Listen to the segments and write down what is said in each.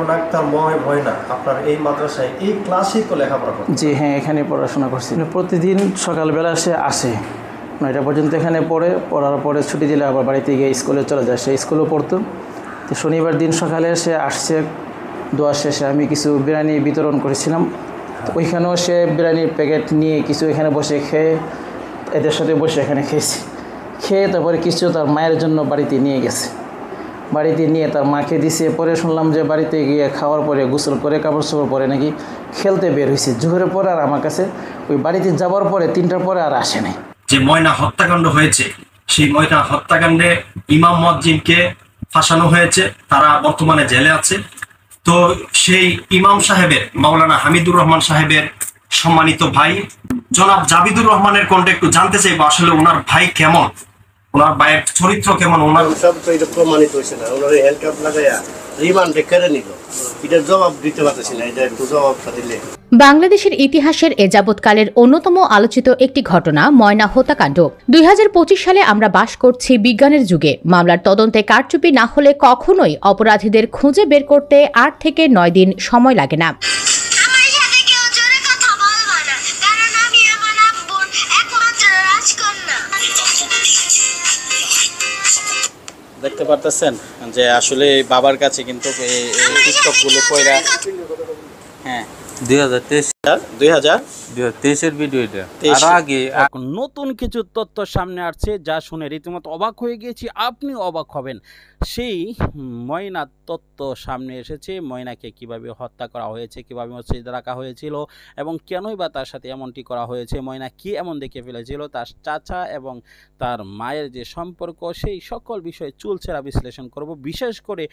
মাইমুন আক্তার ময়না আপনার এই মাদ্রাসায় এই ক্লাসেই তো লেখাপড়া করতেন? জি হ্যাঁ, এখানে পড়াশোনা করছি। প্রতিদিন সকালবেলা সে আসে 9টা পর্যন্ত এখানে পড়ার পরে ছুটি দিলে আবার বাড়িতে গিয়ে স্কুলে চলে যায়। সে স্কুলেও পড়তো। তো শনিবার দিন সকালে সে আসছে, দোয়া শেষে আমি কিছু বিরিয়ানি বিতরণ করেছিলাম। তো ওইখানেও সে বিরিয়ানির প্যাকেট নিয়ে কিছু এখানে বসে খেয়ে এদের সাথে বসে এখানে খেয়ে তারপরে কিছু তার মায়ের জন্য বাড়িতে নিয়ে গেছে। বাড়িতে নিয়ে তার মাকে দিছে। পরে শুনলাম যে বাড়িতে গিয়ে খাওয়ার পরে গোসল করে কাপড় চোপড় পরে নাকি খেলতে বের হয়েছে জোহরের পরে। আর আমার কাছে ওই বাড়িতে যাওয়ার পরে 3টার পরে আর আসে নাই। যে ময়না হত্যাকাণ্ড হয়েছে, সেই ময়না হত্যাকাণ্ডে ইমাম মুয়াজ্জিনকে ফাঁসানো হয়েছে, তারা বর্তমানে জেলে আছে। তো সেই ইমাম সাহেবের, মাওলানা হামিদুর রহমান সাহেবের সম্মানিত ভাই জনাব জাবিদুর রহমানের কোনটা একটু জানতে চাইবো, আসলে ওনার ভাই কেমন, ওনার ভাইয়ের চরিত্র কেমন। ওনার সব তো এটা প্রমাণিত হয়েছে না, ওনার হ্যান্ডকাপ লাগাইয়া রিমান্ডে কেড়ে নিল। এটার জবাব দিতে পারতেছি না, এটা একটু জবাবটা দিলে। বাংলাদেশের ইতিহাসের এ যাবৎকালের অন্যতম আলোচিত একটি ঘটনা ময়না হত্যাকাণ্ড। 2025 সালে আমরা বাস করছি বিজ্ঞানের যুগে। মামলার তদন্তে কারচুপি না হলে কখনোই অপরাধীদের খুঁজে বের করতে 8 থেকে 9 দিন সময় লাগে না। দেখতে পারতেছেন যে আসলে বাবার কাছে কিন্তু এই টিকটকগুলো কইরা, হ্যাঁ 2023-এর ভিডিও এটা। আর আগে নতুন কিছু তথ্য সামনে আসছে যা শুনে রীতিমতো অবাক হয়ে গিয়েছি, আপনি অবাক হবেন। সেই ময়নার তথ্য সামনে এসেছে। ময়নাকে কিভাবে হত্যা করা হয়েছে, কিভাবে মসজিদে রাখা হয়েছিল এবং কেনই বা তার সাথে এমনটি করা হয়েছে, ময়না কি এমন দেখে ফেলেছিল, তার চাচা এবং তার মায়ের যে সম্পর্ক, সেই সকল বিষয়ে চুলচেরা বিশ্লেষণ করব। বিশেষ করে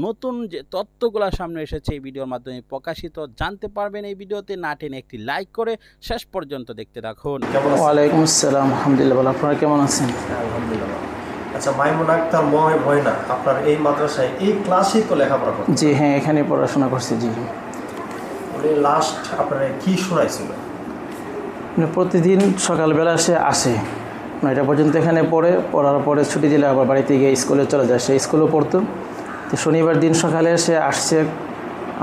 নতুন যে তথ্যগুলো সামনে এসেছে এই ভিডিওর মাধ্যমে প্রকাশিত জানতে পারবেন। এই ভিডিওতে না টেনে একটি লাইক করে শেষ পর্যন্ত দেখতে থাকুন। ওয়ালাইকুম আসসালাম, আলহামদুলিল্লাহ ভালো। আপনারা কেমন আছেন? আলহামদুলিল্লাহ। আচ্ছা, মাইমুন আক্তার ময়না আপনার এই মাদ্রাসায় এই ক্লাসেই তো লেখাপড়া করতেন? জি হ্যাঁ, এখানে পড়াশোনা করছি। জি। উনি লাস্ট আপনার কি শোনাইছিল? প্রতিদিন সকালবেলা সে আসে 9টা পর্যন্ত এখানে পড়ার পরে ছুটি দিলে আবার বাড়িতে গিয়ে স্কুলে চলে যায়। সে স্কুলেও পড়তো। তো শনিবার দিন সকালে সে আসছে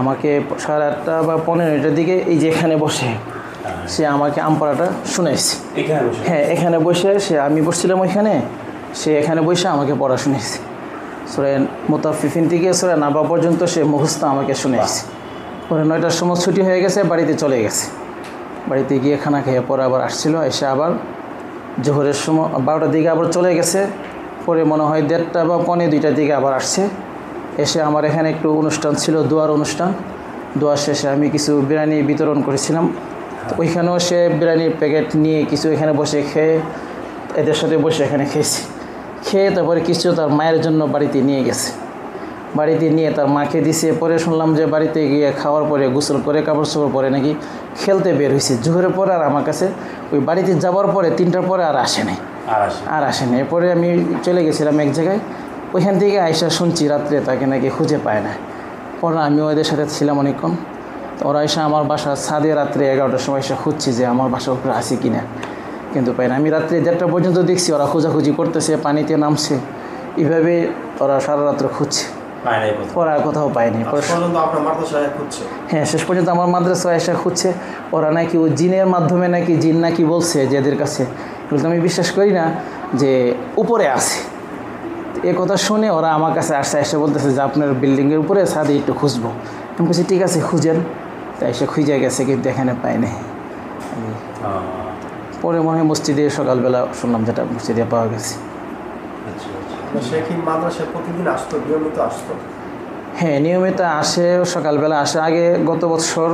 আমাকে 8:30 বা 15টার দিকে এই যে এখানে বসে সে আমাকে আম পড়াটা শুনেছে। হ্যাঁ, এখানে বসে আমি বসছিলাম ওইখানে, সে এখানে বসে আমাকে পড়া শুনেছে। সূরা মুতাফফিফিন থেকে সূরা নাবা পর্যন্ত সে মুখস্থ আমাকে শুনেছে। পরে 9টার সময় ছুটি হয়ে গেছে, বাড়িতে চলে গেছে। বাড়িতে গিয়ে খানা খেয়ে পরে আবার আসছিল, এসে আবার জোহরের সময় 12টার দিকে আবার চলে গেছে। পরে মনে হয় 1:30 বা 1:45টার দিকে আবার আসছে। এসে আমার এখানে একটু অনুষ্ঠান ছিল, দোয়ার অনুষ্ঠান। দোয়ার শেষে আমি কিছু বিরিয়ানি বিতরণ করেছিলাম। তো ওইখানেও সে বিরিয়ানির প্যাকেট নিয়ে কিছু এখানে বসে খেয়ে এদের সাথে বসে এখানে খেয়ে তারপরে কিছু তার মায়ের জন্য বাড়িতে নিয়ে গেছে। বাড়িতে নিয়ে তার মাকে দিছে। পরে শুনলাম যে বাড়িতে গিয়ে খাওয়ার পরে গোসল করে কাপড় চোপড় পরে নাকি খেলতে বের হয়েছে জোহরের পরে। আর আমার কাছে ওই বাড়িতে যাওয়ার পরে 3টার পরে আর আসে নাই। এরপরে আমি চলে গেছিলাম এক জায়গায়, ওইখান থেকে আইসা শুনছি রাত্রে তাকে নাকি খুঁজে পায় না। পরে আমি ওদের সাথে ছিলাম অনেকক্ষণ। তো ওরা এসে আমার বাসার ছাদে রাত্রে 11টার সময় এসে খুঁজছি যে আমার বাসার উপরে আসি কিনা, কিন্তু পাই না। আমি রাত্রে 1:30 পর্যন্ত দেখছি ওরা খোঁজাখুঁজি করতেছে, পানিতে নামছে, এইভাবে ওরা সারা রাত্রে খুঁজছে, ওরা কোথাও পায়নি। হ্যাঁ, শেষ পর্যন্ত আমার মাদ্রাসায় এসে খুঁজছে। ওরা নাকি ওই জিনের মাধ্যমে নাকি জিন নাকি বলছে যে এদের কাছে, কিন্তু আমি বিশ্বাস করি না যে উপরে আছে। এ কথা শুনে ওরা আমার কাছে আসছে, এসে বলতেছে যে আপনার বিল্ডিংয়ের উপরে ছাদে একটু খুঁজবো। আমি বলছি ঠিক আছে খুঁজেন। তাই এসে খুঁজে গেছে, কিন্তু এখানে পায়নি। পরে মনে হয় মসজিদে সকালবেলা শুনলাম যেটা মসজিদে পাওয়া গেছে। সে কি মাদ্রাসায় প্রতিদিন আসতো, নিয়মিত আসতো? হ্যাঁ, নিয়মিত আসে, সকালবেলা আসে। আগে গত বছর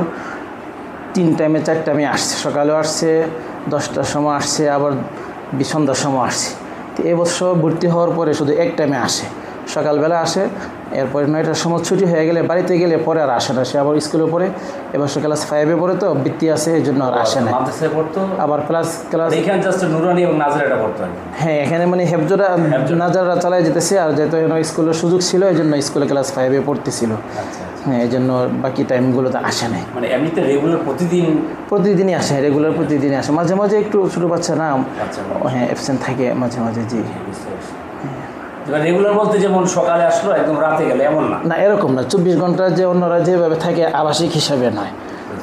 3 টাইমে 4 টাইমে আসছে। সকালেও আসছে, 10টার সময় আসছে, আবার সন্ধ্যার সময় আসছে। তো এবছর ভর্তি হওয়ার পরে শুধু 1 টাইমে আসে, সকালবেলা আসে। এরপরে 9টার সময় ছুটি হয়ে গেলে বাড়িতে গেলে পরে আর আসে না। সে আবার স্কুলে পড়ে, এবার সে ক্লাস 5-এ পড়ে, তো বৃত্তি আছে, এই জন্য আর আসে না। আবার ক্লাস হ্যাঁ, এখানে মানে হেফজরা নাজাররা চালাই যেতেছে। আর যেহেতু স্কুলের সুযোগ ছিল, এই জন্য স্কুলে ক্লাস 5-এ পড়তেছিল। হ্যাঁ, এই জন্য বাকি টাইমগুলোতে আসে না। মানে এমনিতে রেগুলার প্রতিদিনই আসে, রেগুলার প্রতিদিনই আসে। মাঝে মাঝে একটু ছোটো বাচ্চা না, হ্যাঁ অ্যাবসেন্ট থাকে মাঝে মাঝে। জি, রেগুলার বলতে যেমন সকালে আসলো একদম রাতে গেলে এমন না? না, এরকম না। 24 ঘন্টা যে অন্যরা যেভাবে থাকে আবাসিক হিসাবে নয়,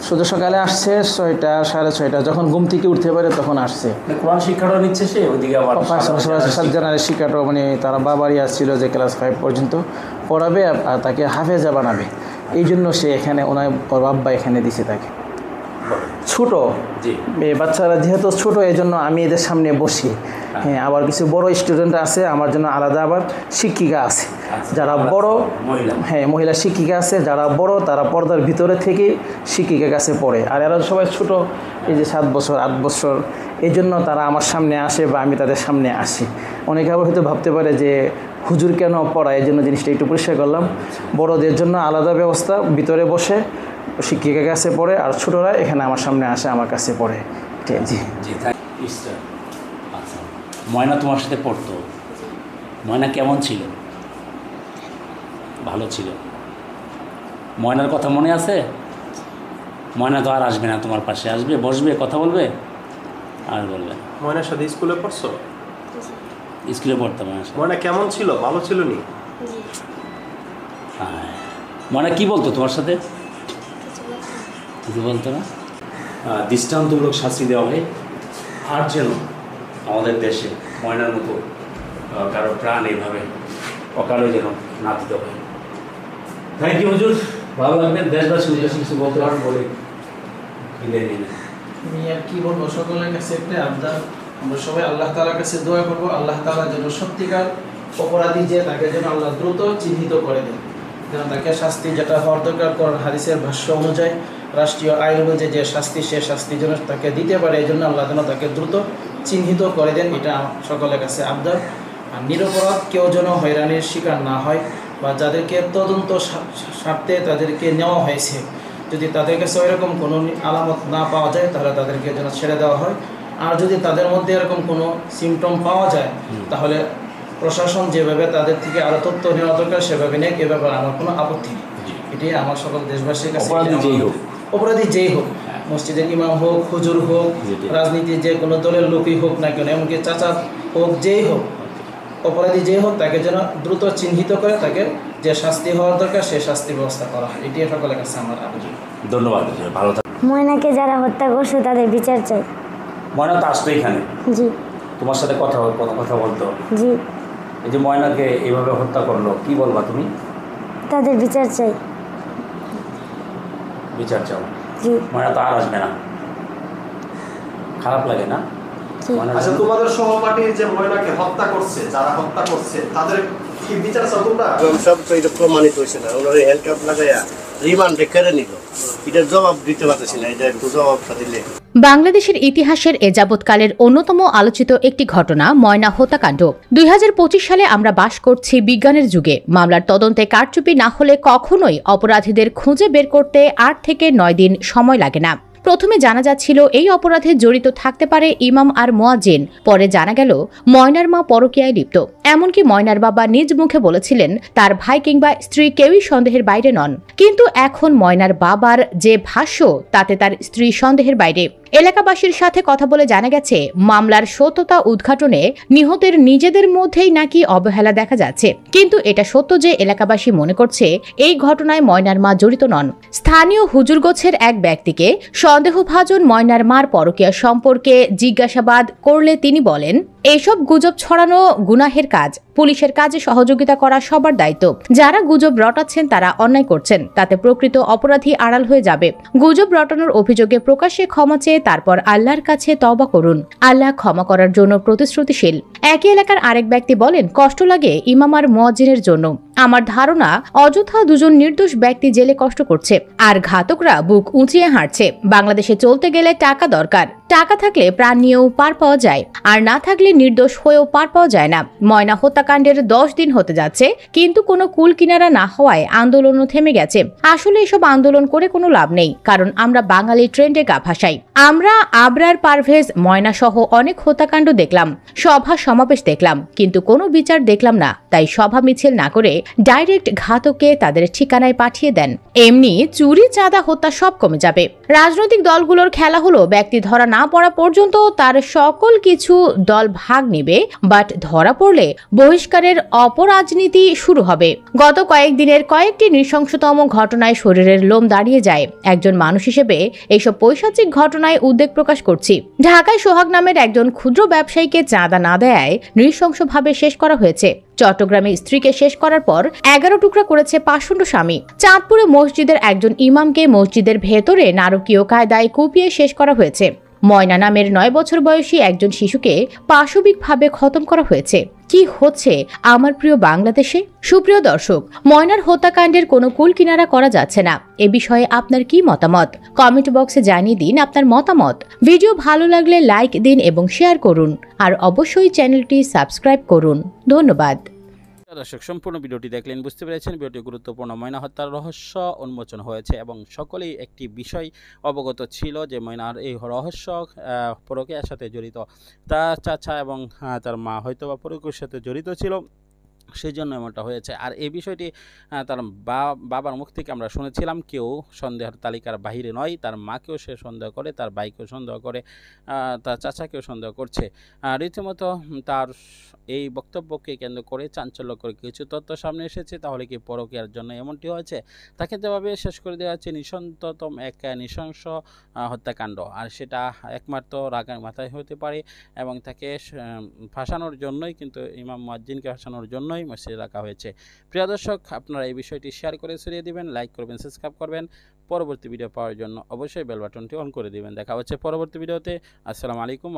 শুধু সকালে আসছে 6টা 6:30 যখন ঘুম থেকে উঠতে পারে তখন আসছে। কোরআন শিক্ষাটাও নিচ্ছে সে, ওইদিকে আবার সাজ্জানারের শিক্ষাটাও মানে তারা বাবারই আসছিল যে ক্লাস 5 পর্যন্ত পড়াবে আর তাকে হাফেজা বানাবে, এই জন্য সে এখানে ওনার আব্বা এখানে দিছে তাকে। ছোট বাচ্চারা যেহেতু ছোট, এই জন্য আমি এদের সামনে বসি। হ্যাঁ, আবার কিছু বড় স্টুডেন্ট আছে, আমার জন্য আলাদা আবার শিক্ষিকা আছে যারা বড়, হ্যাঁ মহিলা শিক্ষিকা আছে যারা বড়, তারা পর্দার ভিতরে থেকে শিক্ষিকার কাছে পড়ে। আর এরা সবাই ছোট, এই যে 7 বছর 8 বছর, এই জন্য তারা আমার সামনে আসে বা আমি তাদের সামনে আসি। অনেকে আবার হয়তো ভাবতে পারে যে হুজুর কেন পড়ায়, এই জন্য জিনিসটা একটু পরিষ্কার করলাম। বড়দের জন্য আলাদা ব্যবস্থা, ভিতরে বসে শিক্ষিকার কাছে পড়ে, আর ছোটরা এখানে আমার সামনে আসে আমার কাছে পড়ে। জি জি। আচ্ছা, ময়না তোমার সাথে পড়তো, ময়না কেমন ছিল? ভালো ছিল। ময়নার কথা মনে আছে? ময়না তো আর আসবে না তোমার পাশে, আসবে, বসবে, কথা বলবে আর বলবে। ময়নার সাথে স্কুলে পড়ছো? স্কুলে পড়তাম। ময়না কেমন ছিল? ভালো ছিল নি? হ্যাঁ। ময়না কি বলতো তোমার সাথে? কিছু বলতো না? দৃষ্টান্তমূলক শাস্তি দেওয়া হয়, আর যেন আমাদের দেশে ময়নার মতো কারো প্রাণ এইভাবে অকালে যেন না দিতে হয়। থ্যাংক ইউ হুজুর, ভালো লাগবেন। দেশবাসী উদ্দেশ্যে কিছু বলতে পারেন বলে বিদায় নিলেন। আমি আর কি বলবো, সকলের কাছে একটা আবদার, আমরা সবাই আল্লাহ তাআলার কাছে দোয়া করবো, আল্লাহ তাআলা যেন সত্যিকার অপরাধী যে তাকে যেন আল্লাহ দ্রুত চিহ্নিত করে দেন, যেন তাকে শাস্তি যেটা হওয়ার দরকার কোরআন হাদিসের ভাষ্য অনুযায়ী, রাষ্ট্রীয় আইন অনুযায়ী যে শাস্তি, সে শাস্তি যেন তাকে দিতে পারে, এই জন্য আল্লাহ যেন তাকে দ্রুত চিহ্নিত করে দেন, এটা সকলের কাছে আবদার। আর নিরপরাধ কেউ যেন হয়রানির শিকার না হয়, বা যাদেরকে তদন্ত স্বার্থে তাদেরকে নেওয়া হয়েছে, যদি তাদের কাছে এরকম কোনো আলামত না পাওয়া যায় তাহলে তাদেরকে যেন ছেড়ে দেওয়া হয়। আর যদি তাদের মধ্যে এরকম কোনো সিমটম পাওয়া যায় তাহলে প্রশাসন যেভাবে তাদের থেকে আরও তথ্য নেওয়া দরকার সেভাবে নেই, এ ব্যাপারে আমার কোনো আপত্তি নেই। এটাই আমার সকল দেশবাসীর কাছে। অপরাধী যেই হোক, মসজিদের ইমাম হোক, হুজুর হোক, রাজনীতির যে কোনো দলের লোকই হোক না কেন, এমনকি চাচা হোক, যেই হোক, অপরাধী যেই হোক, তাকে যেন দ্রুত চিহ্নিত করে তাকে যে শাস্তি হওয়ার দরকার সে শাস্তি ব্যবস্থা করা হয়। এটি সকলের কাছে আমার আবেদন। ধন্যবাদ, ভালো থাকবেন। ময়নাকে যারা হত্যা করছে তাদের বিচার চাই। ময়না তো আসতো এখানে? জি। তোমার সাথে কথা বলতো? জি। এই যে ময়নাকে এইভাবে হত্যা করলো, কি বলবা তুমি? তাদের বিচার চাই। বিচার চাও? জি। ময়না তো আর আসবে না, খারাপ লাগে না? আচ্ছা, তোমাদের সহপাঠী যে ময়নাকে হত্যা করছে, যারা হত্যা করছে তাদের কি বিচার চাও তোমরা? সব তো এটা প্রমাণিত হয়েছে না, ওনার হ্যান্ডকাপ লাগাইয়া রিমান্ডে কেড়ে নিল, এটার জবাব দিতে পারতেছি না, এটা একটু জবাবটা দিলে। বাংলাদেশের ইতিহাসের এ যাবৎকালের অন্যতম আলোচিত একটি ঘটনা ময়না হত্যাকাণ্ড। 2025 সালে আমরা বাস করছি বিজ্ঞানের যুগে। মামলার তদন্তে কারচুপি না হলে কখনোই অপরাধীদের খুঁজে বের করতে 8 থেকে 9 দিন সময় লাগে না। প্রথমে জানা যাচ্ছিল এই অপরাধে জড়িত থাকতে পারে ইমাম আর মুয়াজ্জিন, পরে জানা গেল ময়নার মা পরকীয়ায় লিপ্ত। এমনকি ময়নার বাবা নিজ মুখে বলেছিলেন তার ভাই কিংবা স্ত্রী কেউই সন্দেহের বাইরে নন। কিন্তু এখন ময়নার বাবার যে ভাষ্য তাতে তার স্ত্রী সন্দেহের বাইরে। এলাকাবাসীর সাথে কথা বলে জানা গেছে মামলার সত্যতা উদ্ঘাটনে নিহতের নিজেদের মধ্যেই নাকি অবহেলা দেখা যাচ্ছে। কিন্তু এটা সত্য যে এলাকাবাসী মনে করছে এই ঘটনায় ময়নার মা জড়িত নন। স্থানীয় হুজুরগোছের এক ব্যক্তিকে সন্দেহভাজন ময়নার মার পরকীয়া সম্পর্কে জিজ্ঞাসাবাদ করলে তিনি বলেন, এসব গুজব ছড়ানো গুনাহের কাজ, পুলিশের কাজে সহযোগিতা করা সবার দায়িত্ব। যারা গুজব রটাচ্ছেন তারা অন্যায় করছেন, তাতে প্রকৃত অপরাধী আড়াল হয়ে যাবে। গুজব রটানোর অভিযোগে প্রকাশ্যে ক্ষমা চেয়ে তারপর আল্লাহর কাছে তওবা করুন, আল্লাহ ক্ষমা করার জন্য প্রতিশ্রুতিশীল। একই এলাকার আরেক ব্যক্তি বলেন, কষ্ট লাগে ইমাম আর মুয়াজ্জিনের জন্য। আমার ধারণা অযথা দুজন নির্দোষ ব্যক্তি জেলে কষ্ট করছে আর ঘাতকরা বুক উঁচিয়ে হাঁটছে। বাংলাদেশে চলতে গেলে টাকা দরকার, টাকা থাকলে প্রাণ নিয়েও পার পাওয়া যায়, আর না থাকলে নির্দোষ হয়েও পার পাওয়া যায় না। ময়না হত্যাকাণ্ডের 10 দিন হতে যাচ্ছে, কিন্তু কোনো কুল কিনারা না হওয়ায় আন্দোলনও থেমে গেছে। আসলে এসব আন্দোলন করে কোনো লাভ নেই, কারণ আমরা বাঙালি ট্রেন্ডে গা ভাসাই। আমরা আবরার, পারভেজ, ময়না সহ অনেক হত্যাকাণ্ড দেখলাম, সভা সমাবেশ দেখলাম, কিন্তু কোনো বিচার দেখলাম না। তাই সভা মিছিল না করে ডাইরেক্ট ঘাতককে তাদের ঠিকানায় পাঠিয়ে দেন। এমনি চুরি, চাঁদা, হত্যা সব কমে যাবে। রাজনৈতিক দলগুলোর খেলা হলো ব্যক্তি ধরা না পড়া পর্যন্ত তার সকল কিছু দল ভাগ নিবে, বাট ধরা পড়লে বহিষ্কারের অপরাজনীতি শুরু হবে। গত কয়েকদিনের কয়েকটি নৃশংসতম ঘটনায় শরীরের লোম দাঁড়িয়ে যায়। একজন মানুষ হিসেবে এইসব পৈশাচিক ঘটনায় উদ্বেগ প্রকাশ করছি। ঢাকায় সোহাগ নামের একজন ক্ষুদ্র ব্যবসায়ীকে চাঁদা না দেয় নৃশংসভাবে শেষ করা হয়েছে। চট্টগ্রামে স্ত্রীকে শেষ করার পর 11 টুকরা করেছে পাষণ্ড স্বামী। চাঁদপুরে মসজিদের একজন ইমামকে মসজিদের ভেতরে নারকীয় কায়দায় কুপিয়ে শেষ করা হয়েছে। ময়না নামের 9 বছর বয়সী একজন শিশুকে পাশবিকভাবে খতম করা হয়েছে। কি হচ্ছে আমার প্রিয় বাংলাদেশে? সুপ্রিয় দর্শক, ময়নার হত্যাকাণ্ডের কোনো কুল কিনারা করা যাচ্ছে না। এ বিষয়ে আপনার কি মতামত? কমেন্ট বক্সে জানিয়ে দিন আপনার মতামত। ভিডিও ভালো লাগলে লাইক দিন এবং শেয়ার করুন, আর অবশ্যই চ্যানেলটি সাবস্ক্রাইব করুন। ধন্যবাদ। দর্শক, সম্পূর্ণ ভিডিওটি দেখলেন, বুঝতে পেরেছেন ভিডিওটি গুরুত্বপূর্ণ। ময়না হত্যার রহস্য উন্মোচন হয়েছে এবং সকলেই একটি বিষয় অবগত ছিল যে ময়নার এই রহস্য পরকীয়ার সাথে জড়িত। তার চাচা এবং তার মা হয়তো বা পরকীয়ার সাথে জড়িত ছিল, সেই জন্য এমনটা হয়েছে। আর এই বিষয়টি তার বাবার মুখ থেকে আমরা শুনেছিলাম, কেউ সন্দেহের তালিকার বাহিরে নয়। তার মাকেও সে সন্দেহ করে, তার ভাইকেও সন্দেহ করে, তার চাচাকেও সন্দেহ করছে। রীতিমতো তার এই বক্তব্যকে কেন্দ্র করে চাঞ্চল্যকর কিছু তথ্য সামনে এসেছে। তাহলে কি পরকীয়ার জন্য এমনটি হয়েছে? তাকে যেভাবে শেষ করে দেওয়া হচ্ছে নৃশংসতম এক নৃশংস হত্যাকাণ্ড, আর সেটা একমাত্র রাগের মাথায় হতে পারে এবং তাকে ফাঁসানোর জন্যই, কিন্তু ইমাম মুয়াজ্জিনকে ফাঁসানোর জন্যই মসজিদে রাখা হয়েছে। প্রিয় দর্শক, আপনারা এই বিষয়টি শেয়ার করে ছড়িয়ে দিবেন, লাইক করবেন, সাবস্ক্রাইব করবেন। পরবর্তী ভিডিও পাওয়ার জন্য অবশ্যই বেল বাটনটি অন করে দিবেন। দেখা হচ্ছে পরবর্তী ভিডিওতে। আসসালামু আলাইকুম।